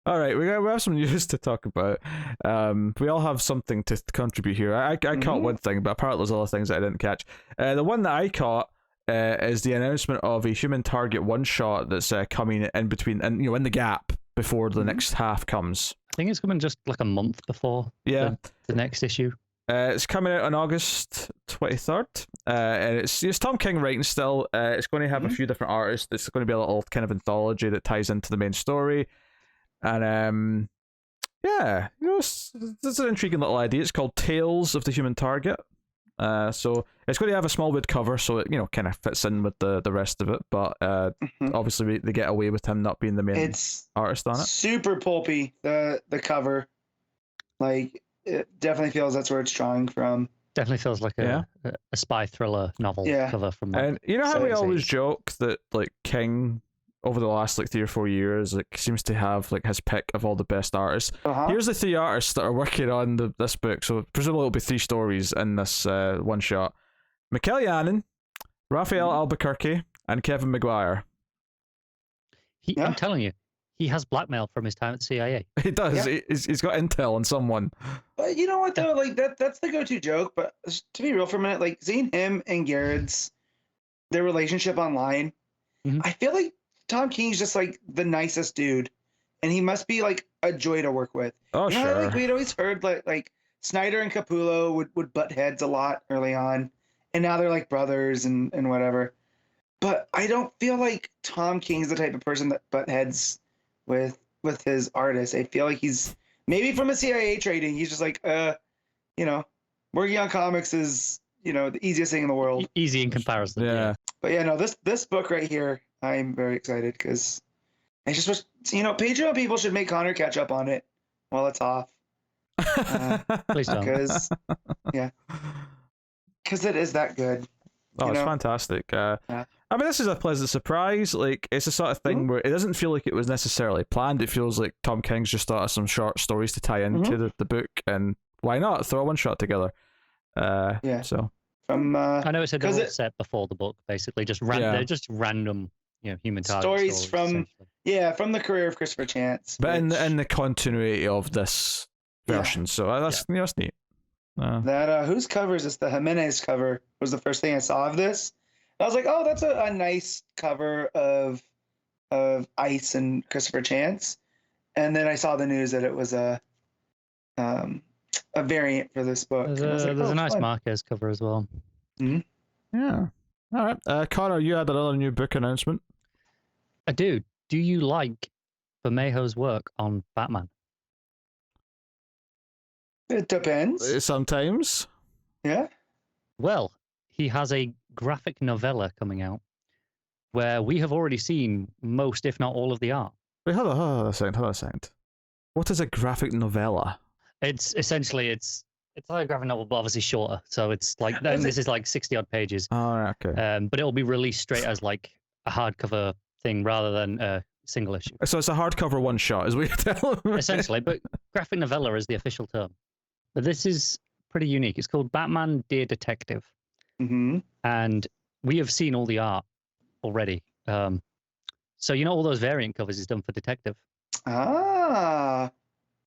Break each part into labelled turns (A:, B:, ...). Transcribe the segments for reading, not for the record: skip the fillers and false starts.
A: All right, we have some news to talk about. We all have something to contribute here. I caught one thing, but apparently there's other things that I didn't catch. The one that I caught is the announcement of a Human Target one shot that's coming in between, and in the gap before the next half comes.
B: I think it's coming just like a month before the next issue.
A: It's coming out on August 23rd, and it's Tom King writing still. It's going to have a few different artists. It's going to be a little kind of anthology that ties into the main story. And it's an intriguing little idea. It's called Tales of the Human Target. So it's going to have a small wood cover, so it kind of fits in with the rest of it. But obviously they get away with him not being the main artist on it.
C: Super pulpy. The cover, like, it definitely feels that's where it's drawing from.
B: Definitely feels like a spy thriller novel cover from.
A: And you know how we always joke that like King, over the last like 3 or 4 years, like seems to have like his pick of all the best artists. Here's the 3 artists that are working on this book. So presumably it'll be 3 stories in this one shot: Mikel Janin, Raphael Albuquerque, and Kevin Maguire.
B: I'm telling you, he has blackmail from his time at CIA.
A: He does. Yeah. He's got intel on someone.
C: But you know what though? Like that's the go-to joke. But to be real for a minute, like seeing him and Garrett's their relationship online, I feel like Tom King's just like the nicest dude, and he must be like a joy to work with.
A: Oh,
C: you know,
A: sure.
C: Like we'd always heard like Snyder and Capullo would butt heads a lot early on, and now they're like brothers and whatever. But I don't feel like Tom King's the type of person that butt heads with his artists. I feel like he's maybe from a CIA trading. He's just like, working on comics is the easiest thing in the world.
B: Easy in comparison.
A: Yeah.
C: But yeah, no, this book right here, I'm very excited because I just wish, Patreon people should make Connor catch up on it while it's off.
B: Please don't.
C: Because it is that good.
A: Oh, it's fantastic. I mean, this is a pleasant surprise. Like, it's the sort of thing where it doesn't feel like it was necessarily planned. It feels like Tom King's just thought of some short stories to tie into the book, and why not throw a one shot together? So.
C: I
B: know it said they're all set before the book, basically. They're just random, Human Target
C: stories from the career of Christopher Chance.
A: But in the continuity of this version, so that's neat.
C: Whose cover is this? The Jimenez cover was the first thing I saw of this. I was like, oh, that's a nice cover of Ice and Christopher Chance. And then I saw the news that it was a variant for this book.
B: There's a nice Marquez cover as well.
A: Yeah. All right. Connor, you had another new book announcement.
B: I do. Do you like Bermejo's work on Batman?
C: It depends.
A: Sometimes.
C: Yeah.
B: Well, he has a graphic novella coming out where we have already seen most, if not all, of the art.
A: Wait, hold on a second. What is a graphic novella?
B: It's essentially it's like a graphic novel, but obviously shorter. So it's like this is like 60-odd pages.
A: Oh, okay.
B: But it'll be released straight as like a hardcover thing rather than a single issue.
A: So it's a hardcover one shot, is what you're telling me.
B: Essentially, but graphic novella is the official term. But this is pretty unique. It's called Batman Dear Detective. And we have seen all the art already. So all those variant covers he's done for Detective.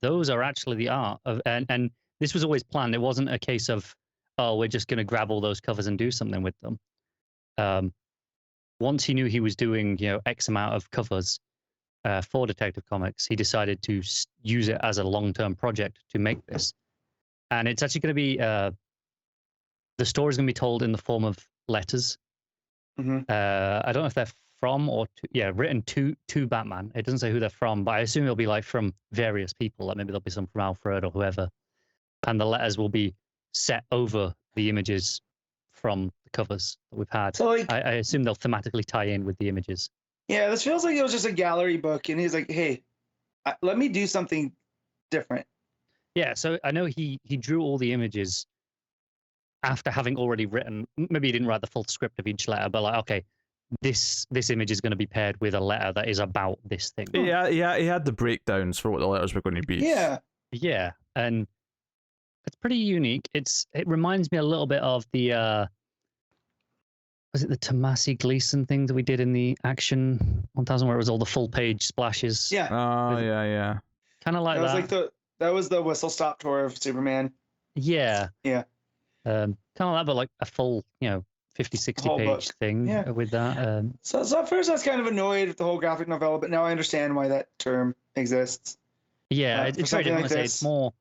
B: Those are actually the art of, and this was always planned. It wasn't a case of, oh, we're just going to grab all those covers and do something with them. Once he knew he was doing, X amount of covers for Detective Comics, he decided to use it as a long-term project to make this. And it's actually going to be, the story's going to be told in the form of letters. I don't know if they're from or written to Batman. It doesn't say who they're from, but I assume it'll be like from various people. Like maybe there'll be some from Alfred or whoever. And the letters will be set over the images from the covers that we've had. So I assume they'll thematically tie in with the images. Yeah,
C: this feels like it was just a gallery book, and he's like, hey, let me do something different.
B: Yeah, so I know he drew all the images after having already written, maybe he didn't write the full script of each letter, but like, okay, this image is going to be paired with a letter that is about this thing.
A: Yeah, he had the breakdowns for what the letters were going to be.
B: Yeah, and it's pretty unique. It reminds me a little bit of the was it the Tomasi Gleason thing that we did in the Action 1000 where it was all the full page splashes?
C: Yeah.
A: Oh, yeah.
B: Kind of like
C: That was
B: that.
C: like that was the whistle stop tour of Superman.
B: Yeah.
C: Yeah.
B: Kind of like, but like a full, 50, 60
C: Whole
B: page
C: book.
B: thing
C: Yeah.
B: with that.
C: So at first I was kind of annoyed with the whole graphic novella, but now I understand why that term exists.
B: Yeah,
C: for
B: it's very
C: something
B: different.
C: like
B: Like I say,
C: this.
B: it's more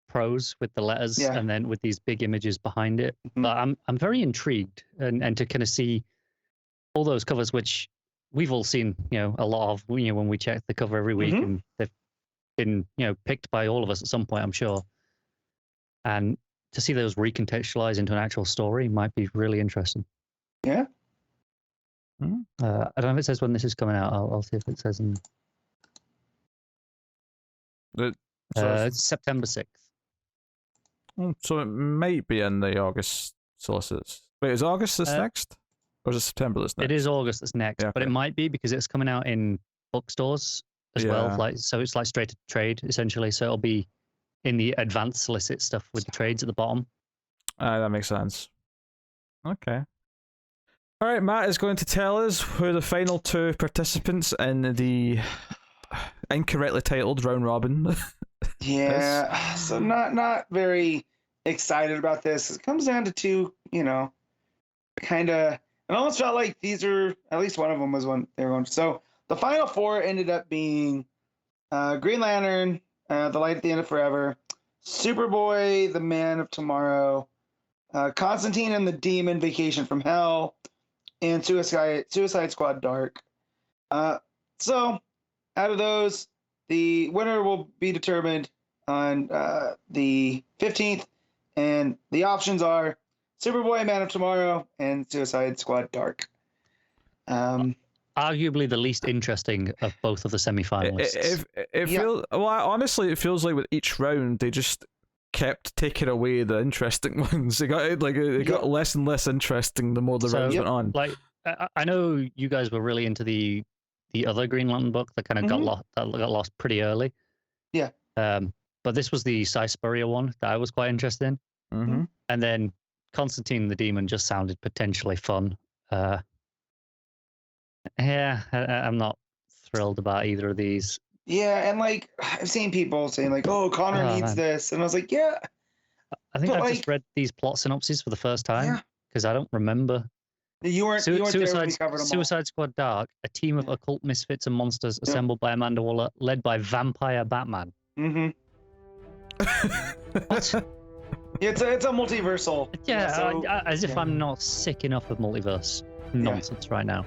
B: prose with the letters
C: Yeah.
B: and then with these big images behind it.
C: Mhm.
B: But I'm very intrigued and to kind of see all those covers, which we've all seen, a lot of, when we check the cover every week,
C: Mhm.
B: and they've been, picked by all of us at some point, I'm sure. And to see those recontextualized into an actual story might be really interesting.
C: Yeah.
B: I don't know if it says when this is coming out. I'll see if it says in it's September 6th.
A: So it might be in the August solicits. Wait, is August this next? Or is it September this next?
B: It is August that's next,
A: Yeah,
B: but it
A: okay.
B: might be because it's coming out in bookstores as well.
A: Yeah.
B: Like, so it's like straight to trade essentially. So it'll be in the advanced solicit stuff with the trades at the bottom.
A: That makes sense. Okay. All right, Matt is going to tell us who the final two participants in the incorrectly titled round robin.
C: Yeah. So not very excited about this. It comes down to two, kind of. It almost felt like these are, at least one of them was one they were going. So the final four ended up being Green Lantern, The Light at the End of Forever, Superboy, The Man of Tomorrow, Constantine and the Demon, Vacation from Hell, and Suicide Squad Dark. So out of those, the winner will be determined on the 15th, and the options are Superboy, Man of Tomorrow, and Suicide Squad Dark.
B: Arguably the least interesting of both of the semi-finalists.
A: Honestly, it feels like with each round they just kept taking away the interesting ones. It got less and less interesting the more the rounds went on.
B: Like, I know you guys were really into the other Green Lantern book that kind of got lost pretty early.
C: Yeah.
B: But this was the Cy Spurrier one that I was quite interested in.
A: Mm-hmm.
B: And then Constantine the Demon just sounded potentially fun. I'm not thrilled about either of these.
C: Yeah, and like I've seen people saying like, "Oh, Connor needs this," and I was like, "Yeah."
B: I think I've just read these plot synopses for the first time because I don't remember.
C: You weren't there when we covered them all.
B: Suicide Squad Dark, a team of occult misfits and monsters assembled by Amanda Waller, led by Vampire Batman.
C: Mm-hmm.
B: What?
C: It's a multiversal.
B: Yeah, as if I'm not sick enough of multiverse nonsense right now.